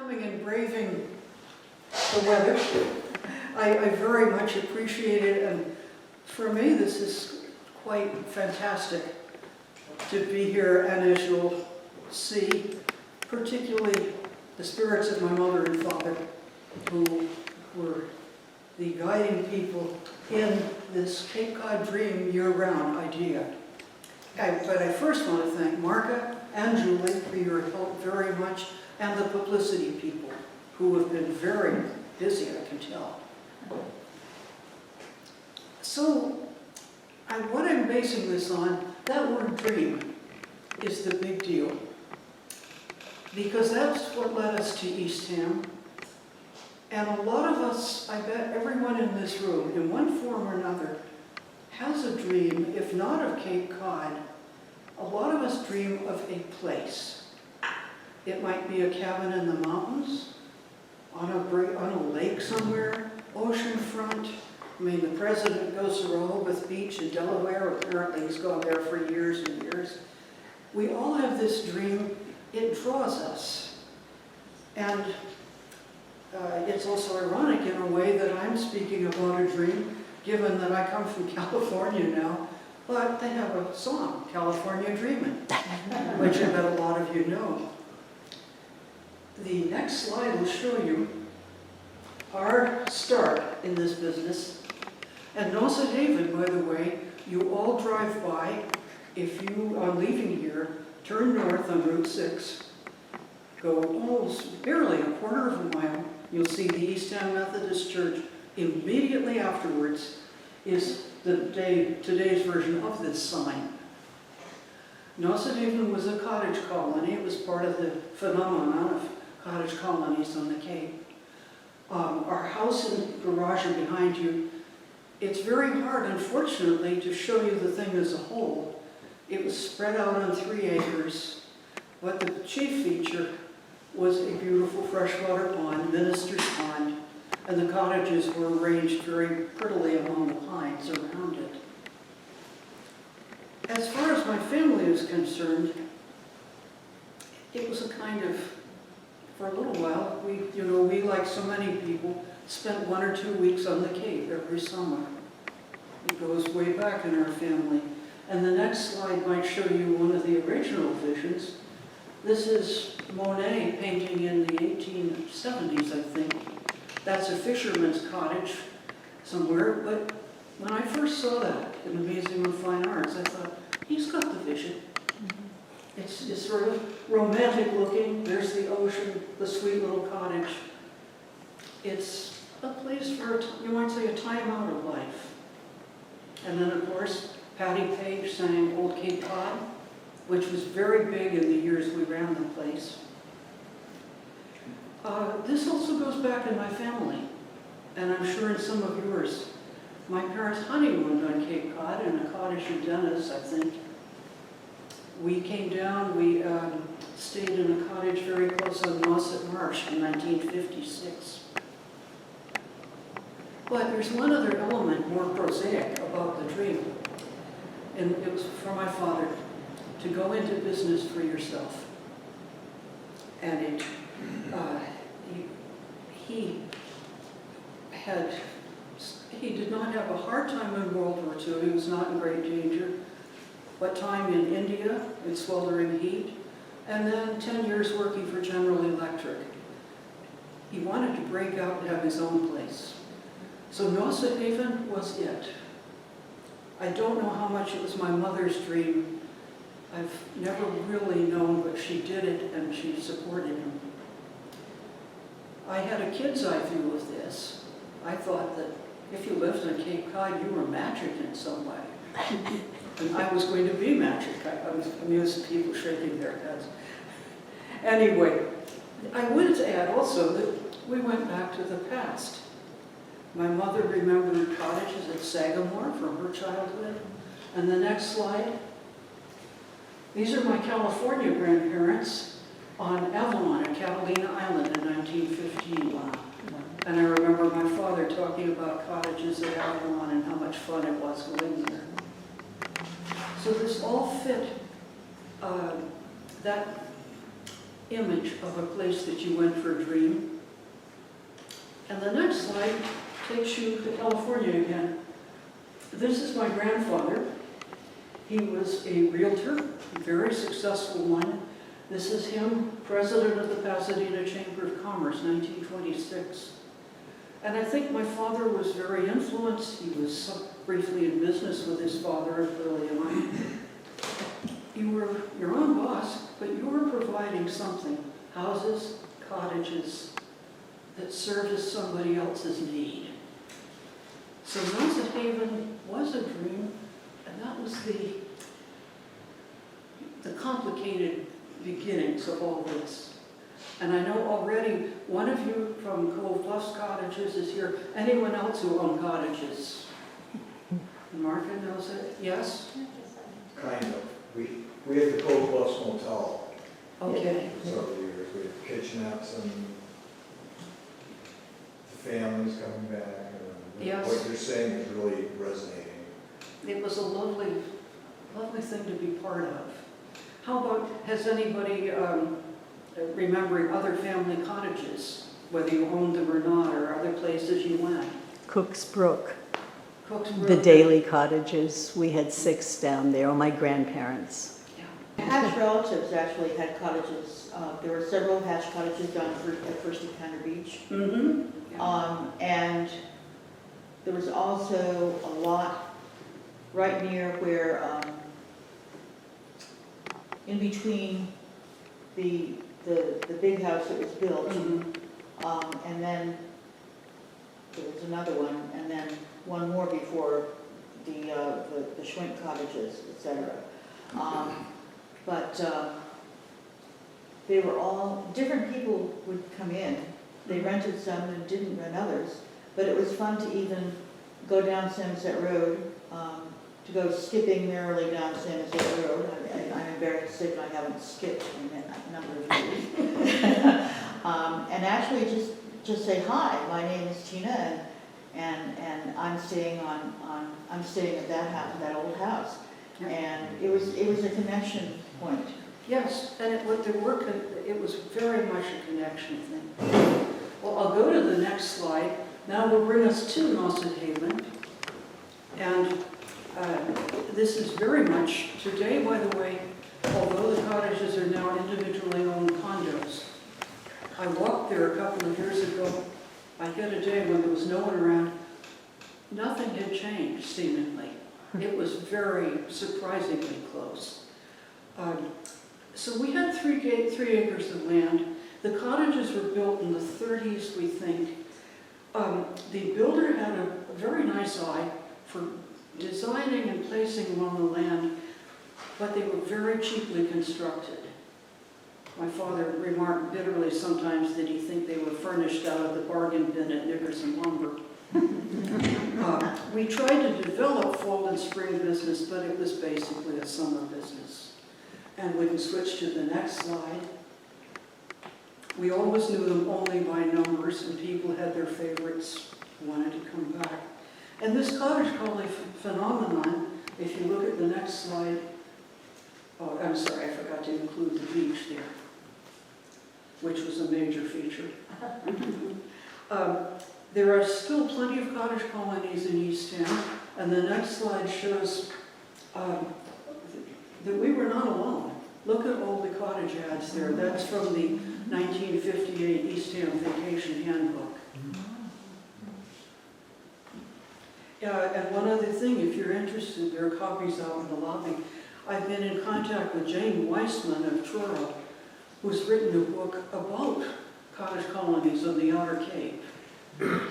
coming and braving the weather. I very much appreciate it, and for me this is quite fantastic to be here, and as you'll see, particularly the spirits of my mother and father, who were the guiding people in this Cape Cod Dream year-round idea. But I first want to thank Marka and Julie for your help very much, and the publicity people, who have been very busy, I can tell. So, what I'm basing this on, that word dream is the big deal. Because that's what led us to Eastham. And a lot of us, I bet everyone in this room, in one form or another, has a dream, if not of Cape Cod. A lot of us dream of a place. It might be a cabin in the mountains, on a lake somewhere, oceanfront. I mean, the president goes to Rehoboth Beach in Delaware. Apparently he's gone there for years and years. We all have this dream. It draws us. And it's also ironic in a way that I'm speaking about a dream, given that I come from California now, but they have a song, California Dreamin', which I bet a lot of you know. The next slide will show you our start in this business. And Nauset Haven, by the way, you all drive by. If you are leaving here, turn north on Route 6, go almost barely a quarter of a mile, you'll see the Eastham Methodist Church. Immediately afterwards is today's version of this sign. Nauset Haven was a cottage colony. It was part of the phenomenon of cottage colonies on the Cape. Our house and garage are behind you. It's very hard, unfortunately, to show you the thing as a whole. It was spread out on 3 acres, but the chief feature was a beautiful freshwater pond, Minister's Pond, and the cottages were arranged very prettily among the pines around it. As far as my family is concerned, it was a kind of, for a little while, we like so many people, spent 1 or 2 weeks on the Cape every summer. It goes way back in our family. And the next slide might show you one of the original visions. This is Monet painting in the 1870s, I think. That's a fisherman's cottage somewhere, but when I first saw that in the Museum of Fine Arts, I thought, he's got the vision. It's sort of romantic looking. There's the ocean, the sweet little cottage. It's a place for, you might say, a time out of life. And then, of course, Patty Page sang Old Cape Cod, which was very big in the years we ran the place. This also goes back in my family, and I'm sure in some of yours. My parents honeymooned on Cape Cod in a cottage in Dennis, I think. We came down, we stayed in a cottage very close on Nauset Marsh in 1956. But there's one other element more prosaic about the dream, and it was for my father, to go into business for yourself. And he did not have a hard time in World War II. He was not in great danger. But time in India, in sweltering heat, and then 10 years working for General Electric. He wanted to break out and have his own place. So Nauset Haven was it. I don't know how much it was my mother's dream. I've never really known, but she did it and she supported him. I had a kid's eye view of this. I thought that if you lived on Cape Cod, you were magic in some way. And I was going to be magic. I was amused at people shaking their heads. Anyway, I wanted to add also that we went back to the past. My mother remembered cottages at Sagamore from her childhood. And the next slide. These are my California grandparents on Avalon at Catalina Island in 1915. Wow. And I remember my father talking about cottages at Avalon and how much fun it was going there. So this all fit that image of a place that you went for a dream. And the next slide takes you to California again. This is my grandfather. He was a realtor, a very successful one. This is him, president of the Pasadena Chamber of Commerce, 1926. And I think my father was very influenced. He was briefly in business with his father early on. You were your own boss, but you were providing something, houses, cottages, that served as somebody else's need. So Nauset Haven was a dream, and that was the complicated beginnings of all this. And I know already one of you from Cove Bluffs Cottages is here. Anyone else who own cottages? Martha knows it? Yes? Kind of. We had the Cove Bluffs Motel Okay. for several years. We had kitchenettes and the families coming back. And Yes. what you're saying is really resonating. It was a lovely, lovely thing to be part of. How about, has anybody remembering other family cottages, whether you owned them or not, or other places you went? Cooks Brook, Cooks the Brook. Daly cottages. We had 6 down there, or my grandparents. Hatch relatives actually had cottages. There were several Hatch cottages down at First Encounter Beach. Mm-hmm. And there was also a lot right near where, in between the big house that was built, Mm-hmm. and then there was another one, and then one more before the shrink cottages, etc. But they were all, different people would come in. They rented some and didn't rent others. But it was fun to even go down Somerset Road, to go skipping merrily down Somerset Road. I'm embarrassed to say I haven't skipped in a number of years. And actually just say, hi, my name is Tina, and I'm staying I'm staying at that house, that old house. And it was a connection point. Yes, and it was very much a connection thing. Well, I'll go to the next slide. Now will bring us to Nauset Haven. And this is very much, today, by the way, although the cottages are now individually owned condos, I walked there a couple of years ago. I hit a day when there was no one around. Nothing had changed, seemingly. It was very surprisingly close. So we had 3 acres of land. The cottages were built in the 30s, we think. The builder had a very nice eye for designing and placing them on the land, but they were very cheaply constructed. My father remarked bitterly sometimes that he think they were furnished out of the bargain bin at Nickerson Lumber. We tried to develop fall and spring business, but it was basically a summer business. And we can switch to the next slide. We always knew them only by numbers, and people had their favorites who wanted to come back. And this cottage colony phenomenon, if you look at the next slide, oh, I'm sorry, I forgot to include the beach there, which was a major feature. There are still plenty of cottage colonies in Eastham, and the next slide shows that we were not alone. Look at all the cottage ads there. That's from the 1958 Eastham Vacation Handbook. And one other thing, if you're interested, there are copies out in the lobby. I've been in contact with Jane Weissman of Truro, who's written a book about cottage colonies on the Outer Cape.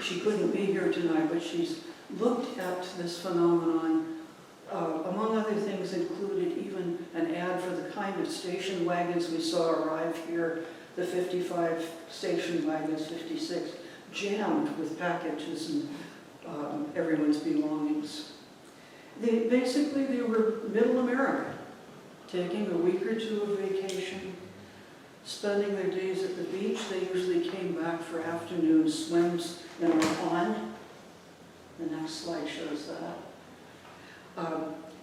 She couldn't be here tonight, but she's looked at this phenomenon, among other things included even an ad for the kind of station wagons we saw arrive here, the 55 station wagons, 56, jammed with packages and everyone's belongings. Basically, they were middle America, taking a week or two of vacation, spending their days at the beach. They usually came back for afternoon swims in a pond. The next slide shows that.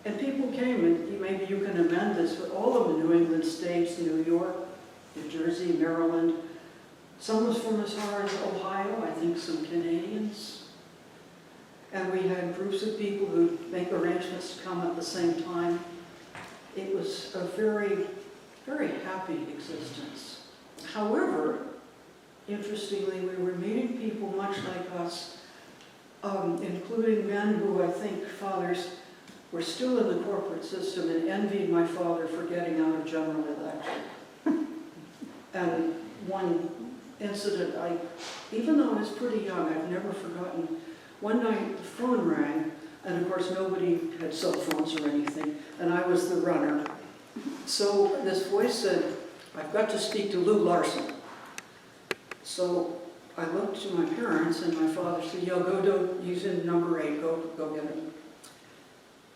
And people came, and maybe you can amend this, but all of the New England states, New York, New Jersey, Maryland. Some was from as far as Ohio, I think some Canadians. And we had groups of people who'd make arrangements to come at the same time. It was a very, very happy existence. However, interestingly, we were meeting people much like us, including men who I think fathers were still in the corporate system and envied my father for getting out of general election. And one incident, even though I was pretty young, I've never forgotten. One night the phone rang, and of course nobody had cell phones or anything, and I was the runner. So this voice said, "I've got to speak to Lou Larson." So I looked to my parents, and my father said, "Yeah, he's in number 8, go get him."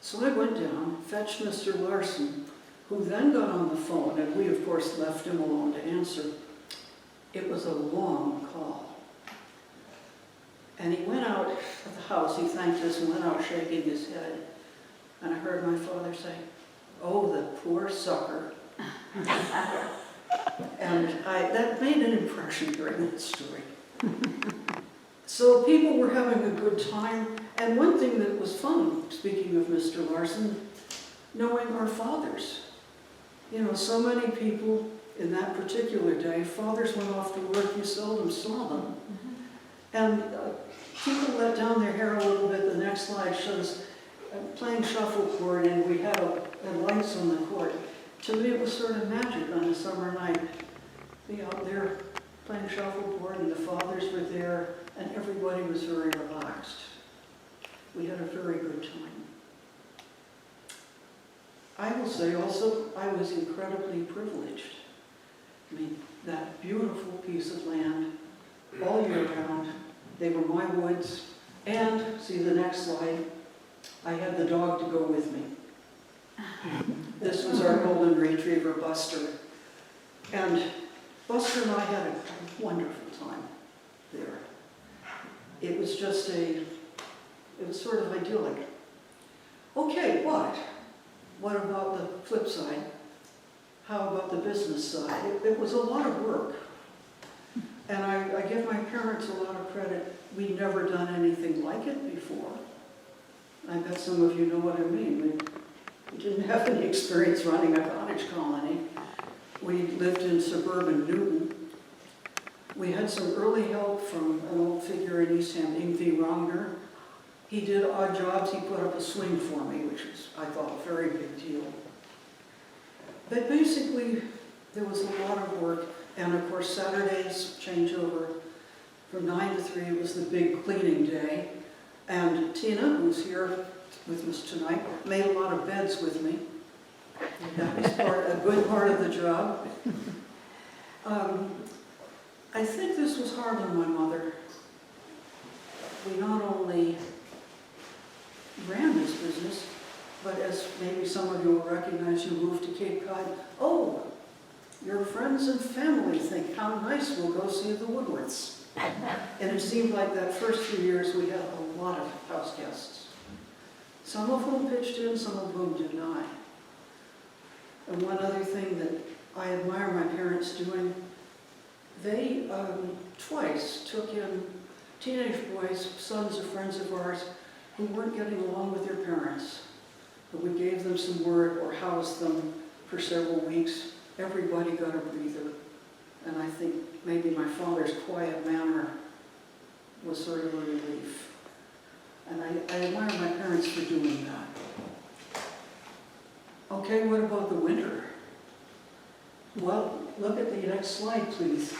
So I went down, fetched Mr. Larson, who then got on the phone, and we of course left him alone to answer. It was a long call. And he went out of the house, he thanked us and went out shaking his head. And I heard my father say, "Oh, the poor sucker." And that made an impression during that story. So people were having a good time. And one thing that was fun, speaking of Mr. Larson, knowing our fathers. You know, so many people in that particular day, fathers went off to work, you seldom saw them. And people let down their hair a little bit. The next slide shows playing shuffleboard, and we had lights on the court. To me, it was sort of magic on a summer night. Be out there playing shuffleboard, and the fathers were there, and everybody was very relaxed. We had a very good time. I will say also, I was incredibly privileged. I mean, that beautiful piece of land, all year round. They were my woods. And, see the next slide, I had the dog to go with me. This was our golden retriever, Buster. And Buster and I had a wonderful time there. It was just it was sort of idyllic. Okay, but what about the flip side? How about the business side? It was a lot of work. And I give my parents a lot of credit. We'd never done anything like it before. I bet some of you know what I mean. We didn't have any experience running a cottage colony. We lived in suburban Newton. We had some early help from an old figure in Eastham, Yngwie Rongner. He did odd jobs. He put up a swing for me, which was, I thought, a very big deal. But basically, there was a lot of work. And of course, Saturdays changeover from 9 to 3 was the big cleaning day. And Tina, who's here with us tonight, made a lot of beds with me. That was a good part of the job. I think this was hard on my mother. We not only ran this business, but as maybe some of you will recognize, you moved to Cape Cod. Oh, your friends and family think, how nice, we'll go see the Woodworths. And it seemed like that first few years we had a lot of house guests. Some of whom pitched in, some of whom did not. And one other thing that I admire my parents doing, they twice took in teenage boys, sons of friends of ours, who weren't getting along with their parents. But we gave them some work or housed them for several weeks. Everybody got a breather. And I think maybe my father's quiet manner was sort of a relief. And I admire my parents for doing that. Okay, what about the winter? Well, look at the next slide, please.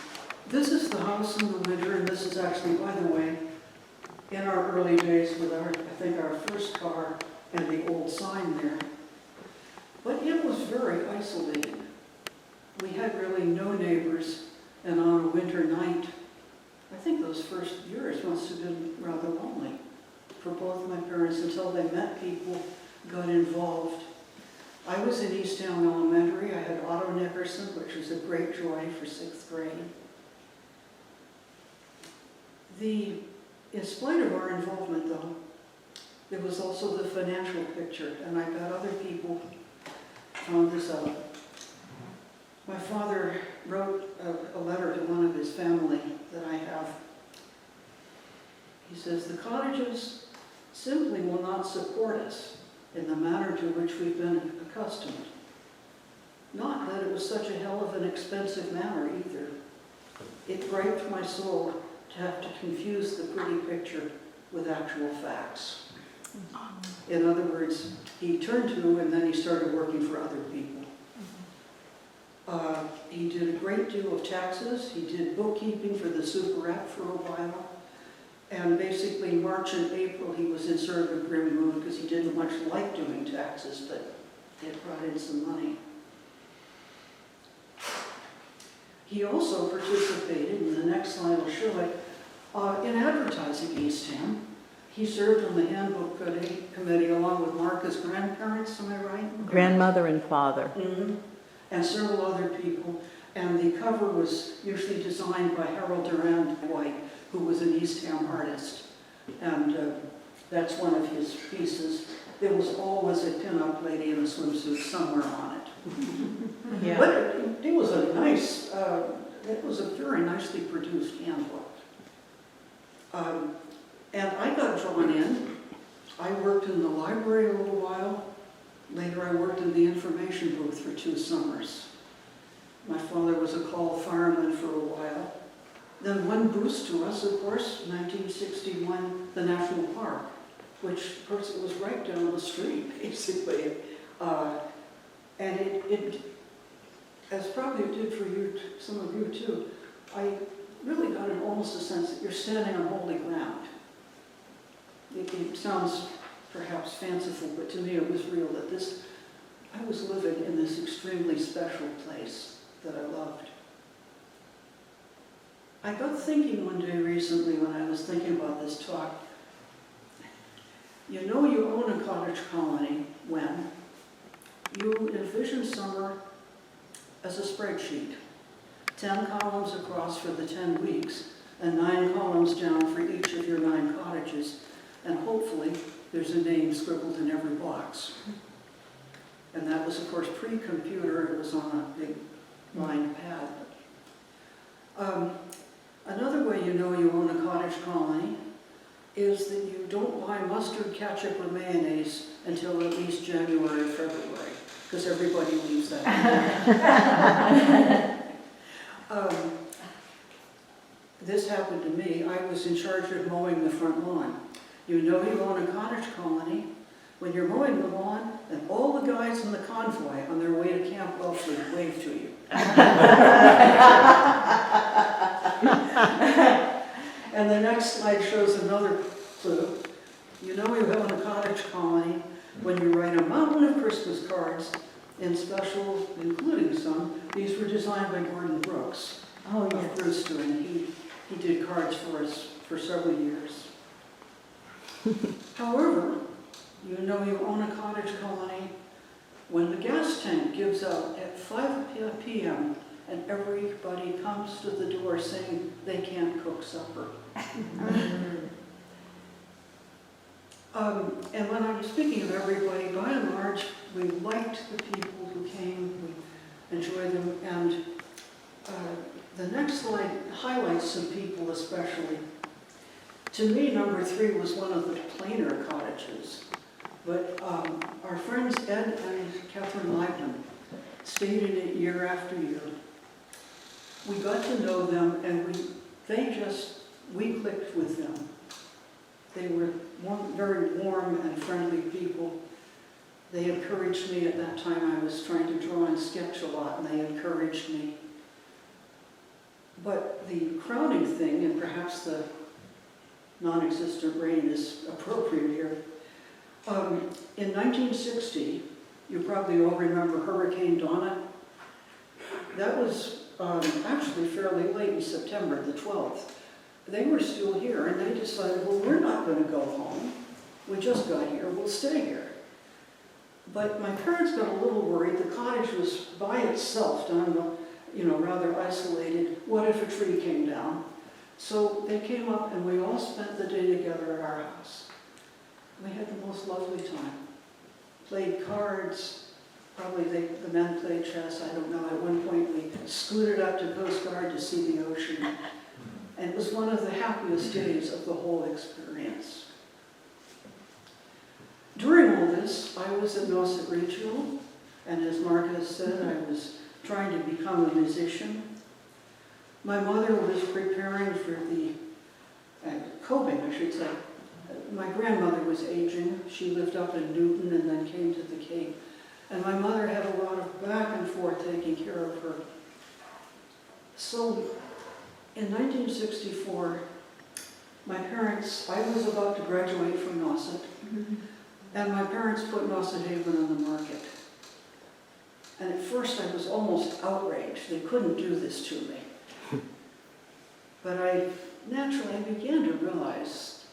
This is the house in the winter, and this is actually, by the way, in our early days with I think our first car and the old sign there. But it was very isolated. We had really no neighbors, and on a winter night, I think those first years must have been rather lonely for both my parents until they met people, got involved. I was in Eastham Elementary. I had Otto Nickerson, which was a great joy for 6th grade. In spite of our involvement, though, there was also the financial picture, and I bet other people found this out. My father wrote a letter to one of his family that I have. He says, "The cottages simply will not support us in the manner to which we've been accustomed. Not that it was such a hell of an expensive manner either. It griped my soul to have to confuse the pretty picture with actual facts." In other words, he turned to and then he started working for other people. He did a great deal of taxes. He did bookkeeping for the superette for a while. And basically March and April he was in sort of a grim mood because he didn't much like doing taxes, but it brought in some money. He also participated, and the next slide will show it, in advertising Eastham. He served on the handbook committee along with Martha's grandparents, am I right? Grandmother and father. Mm-hmm. And several other people. And the cover was usually designed by Harold Durand White, who was an Eastham artist. And that's one of his pieces. There was always a pin-up lady in a swimsuit somewhere on it. Yeah. But it was a nice, it was a very nicely produced handbook. And I got drawn in. I worked in the library a little while. Later I worked in the information booth for 2 summers. My father was a call fireman for a while. Then one boost to us, of course, 1961, the National Park, which, of course, it was right down the street, basically. And it, as probably it did for you, some of you too, I really got almost a sense that you're standing on holy ground. It sounds perhaps fanciful, but to me it was real that I was living in this extremely special place that I loved. I got thinking one day recently when I was thinking about this talk, you know you own a cottage colony when you envision summer as a spreadsheet, 10 columns across for the 10 weeks, and 9 columns down for each of your 9 cottages, and hopefully there's a name scribbled in every box. And that was, of course, pre-computer. It was on a big lined pad. Another way you know you own a cottage colony is that you don't buy mustard, ketchup, or mayonnaise until at least January or February, because everybody leaves that. This happened to me. I was in charge of mowing the front lawn. You know you own a cottage colony when you're mowing the lawn and all the guys in the convoy on their way to Camp Wellfleet wave to you. And the next slide shows another clue. You know you own a cottage colony when you write a mountain of Christmas cards in special, including some. These were designed by Gordon Brooks of Brewster, and he did cards for us for several years. However, you know you own a cottage colony when the gas tank gives out at 5 p.m. and everybody comes to the door saying they can't cook supper. And when I'm speaking of everybody, by and large, we liked the people who came, we enjoyed them, and the next slide highlights some people especially. To me, number 3 was one of the plainer cottages, but our friends Ed and Catherine Leibman stayed in it year after year. We got to know them, and we clicked with them. They were very warm and friendly people. They encouraged me at that time. I was trying to draw and sketch a lot, and they encouraged me. But the crowning thing, and perhaps the non-existent rain is appropriate here. In 1960, you probably all remember Hurricane Donna. That was actually fairly late in September, the 12th. They were still here, and they decided, well, we're not going to go home. We just got here, we'll stay here. But my parents got a little worried. The cottage was by itself, down, rather isolated. What if a tree came down? So they came up, and we all spent the day together at our house. We had the most lovely time. Played cards, probably the men played chess, I don't know. At one point, we scooted up to Coast Guard to see the ocean. And it was one of the happiest days of the whole experience. During all this, I was at Nauset Regional, and as Mark has said, I was trying to become a musician. My mother was preparing for the coping, I should say. My grandmother was aging. She lived up in Newton and then came to the Cape. And my mother had a lot of back and forth taking care of her. So in 1964, my parents, I was about to graduate from Nauset, and my parents put Nauset Haven on the market. And at first I was almost outraged. They couldn't do this to me. But I naturally began to realize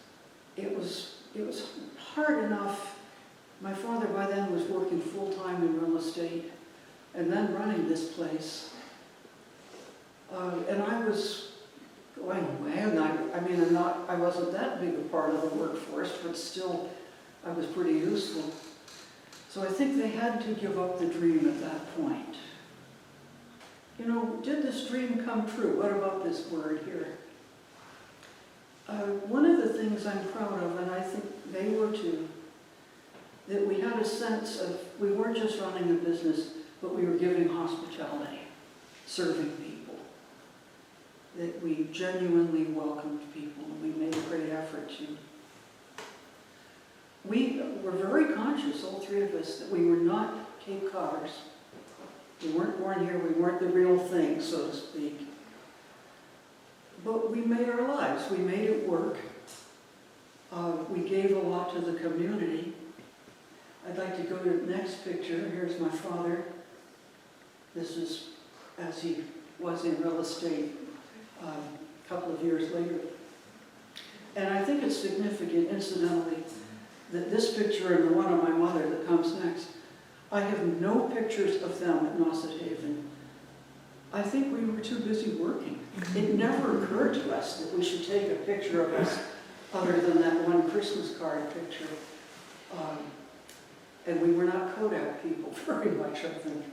it was hard enough. My father by then was working full-time in real estate and then running this place. And I was going away, and I wasn't that big a part of the workforce, but still I was pretty useful. So I think they had to give up the dream at that point. You know, did this dream come true? What about this word here? One of the things I'm proud of, and I think they were too, that we had a sense of, we weren't just running a business, but we were giving hospitality, serving people. That we genuinely welcomed people, and we made a great effort to. We were very conscious, all three of us, that we were not Cape Codders. We weren't born here, we weren't the real thing, so to speak. But we made our lives, we made it work. We gave a lot to the community. I'd like to go to the next picture. Here's my father. This is as he was in real estate a couple of years later. And I think it's significant, incidentally, that this picture and the one of my mother that comes next, I have no pictures of them at Nauset Haven. I think we were too busy working. It never occurred to us that we should take a picture of us other than that one Christmas card picture. And we were not Kodak people very much, I think.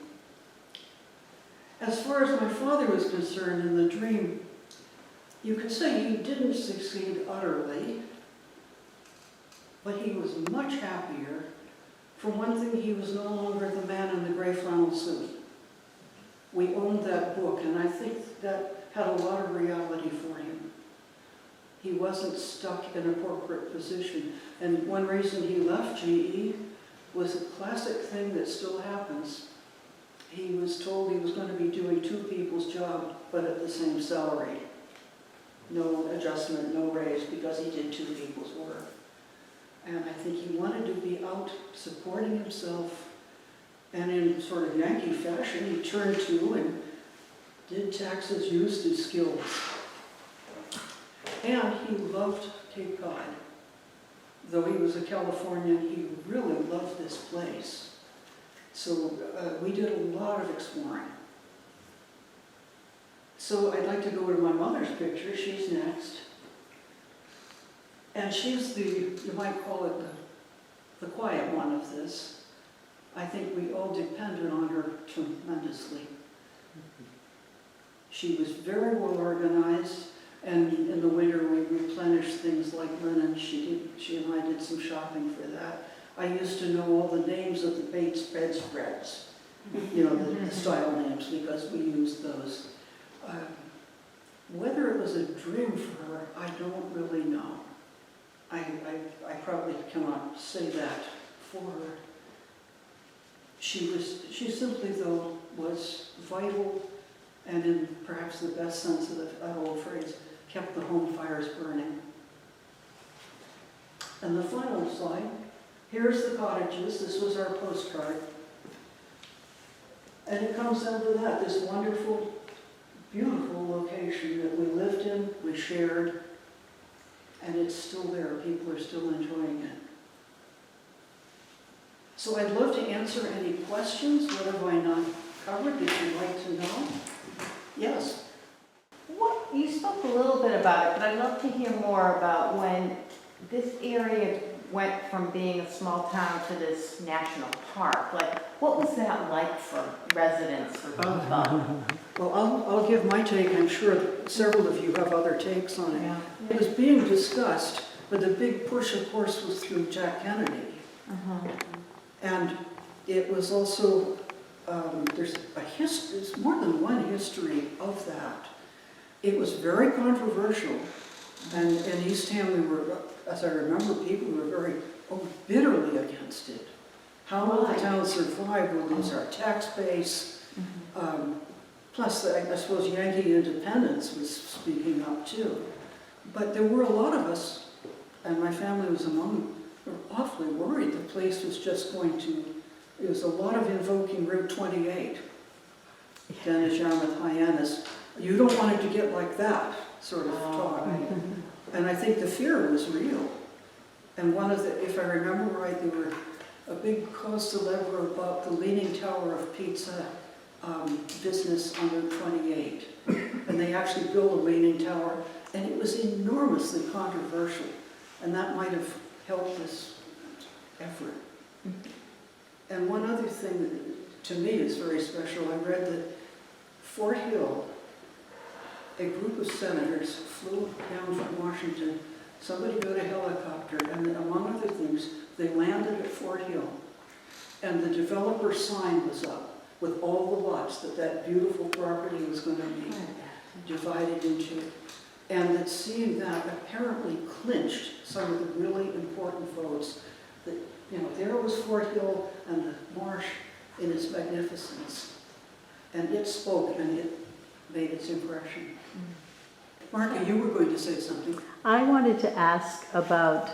As far as my father was concerned in the dream, you could say he didn't succeed utterly, but he was much happier. For one thing, he was no longer the man in the gray flannel suit. We owned that book, and I think that had a lot of reality for him. He wasn't stuck in a corporate position. And one reason he left GE was a classic thing that still happens. He was told he was going to be doing two people's job, but at the same salary. No adjustment, no raise, because he did two people's work. And I think he wanted to be out supporting himself, and in sort of Yankee fashion, he turned to and did taxes, used his skills. And he loved Cape Cod. Though he was a Californian, he really loved this place. So we did a lot of exploring. So I'd like to go to my mother's picture. She's next. And she's the, you might call it the quiet one of this. I think we all depended on her tremendously. She was very well organized, and in the winter we replenished things like linen. She and I did some shopping for that. I used to know all the names of the bedspreads, you know, the style names, because we used those. Whether it was a dream for her, I don't really know. I probably cannot say that for her. She simply, though, was vital, and in perhaps the best sense of that old phrase, kept the home fires burning. And the final slide, here's the cottages. This was our postcard. And it comes down to that, this wonderful, beautiful location that we lived in, we shared, and it's still there. People are still enjoying it. So I'd love to answer any questions. What have I not covered that you'd like to know? Yes? You spoke a little bit about it, but I'd love to hear more about when this area went from being a small town to this national park. Like, what was that like for residents, for people? Well, I'll give my take. I'm sure several of you have other takes on it. Yeah. It was being discussed, but the big push, of course, was through Jack Kennedy. And it was also, there's more than one history of that. It was very controversial. And in Eastham, we were, as I remember, people were very bitterly against it. How will the town survive? We'll lose our tax base. Plus, I suppose Yankee independence was speaking up too. But there were a lot of us, and my family was among them, who were awfully worried the place was just going to, there was a lot of invoking Route 28, Dennis Yarmouth Hyannis. You don't want it to get like that sort of talk. And I think the fear was real. And one of the, if I remember right, there were a big cause célèbre about the Leaning Tower of Pizza business on Route 28. And they actually built a Leaning Tower, and it was enormously controversial. And that might have helped this effort. And one other thing that to me is very special, I read that Fort Hill, a group of senators flew down from Washington. Somebody got a helicopter, and among other things, they landed at Fort Hill. And the developer's sign was up with all the lots that beautiful property was going to be divided into. And that seeing that apparently clinched some of the really important votes. That, you know, there was Fort Hill and the marsh in its magnificence. And it spoke, and it made its impression. Martha, you were going to say something. I wanted to ask about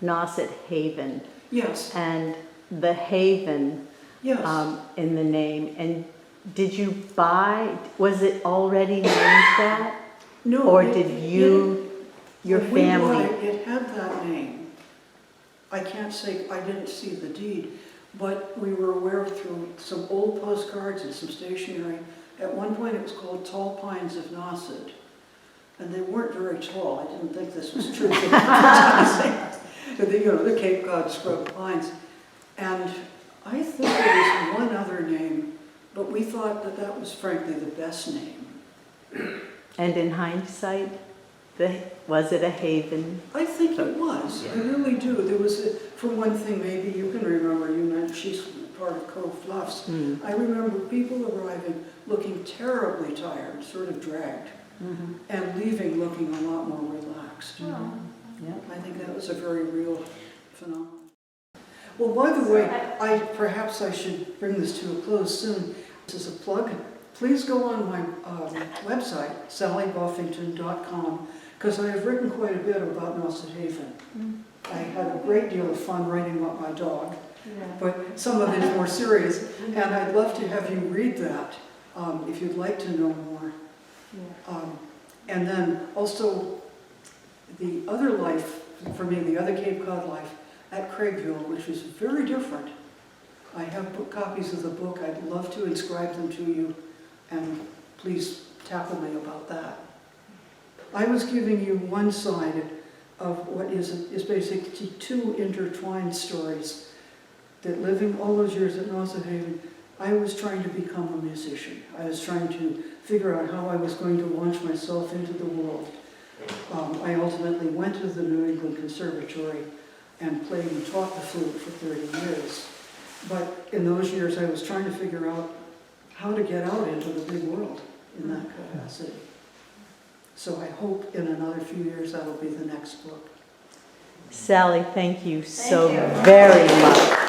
Nauset Haven Yes, and the Haven yes. in the name. And did you buy, was it already named that? No, Or it- did you, your when we bought family? it had that name. I can't say, I didn't see the deed, but we were aware through some old postcards and some stationery. At one point it was called Tall Pines of Nauset. And they weren't very tall. I didn't think this was true. The Cape Cod scrub pines. And I think there was one other name, but we thought that that was frankly the best name. And in hindsight, was it a haven? I think it was. I really do. There was, for one thing, maybe you can remember, you mentioned she's part of Cove Bluffs. I remember people arriving looking terribly tired, sort of dragged, and leaving looking a lot more relaxed. Yeah. I think that was a very real phenomenon. Well, by the way, perhaps I should bring this to a close soon. This is a plug. Please go on my website, sallybuffington.com, because I have written quite a bit about Nauset Haven. I had a great deal of fun writing about my dog, but some of it is more serious, and I'd love to have you read that if you'd like to know more. And then also the other life, for me, the other Cape Cod life at Craigville, which is very different. I have copies of the book. I'd love to inscribe them to you, and please tackle me about that. I was giving you one side of what is basically two intertwined stories. That living all those years at Nauset Haven, I was trying to become a musician. I was trying to figure out how I was going to launch myself into the world. I ultimately went to the New England Conservatory and played and taught the flute for 30 years. But in those years, I was trying to figure out how to get out into the big world in that capacity. So I hope in another few years that'll be the next book. Sally, thank you so very much.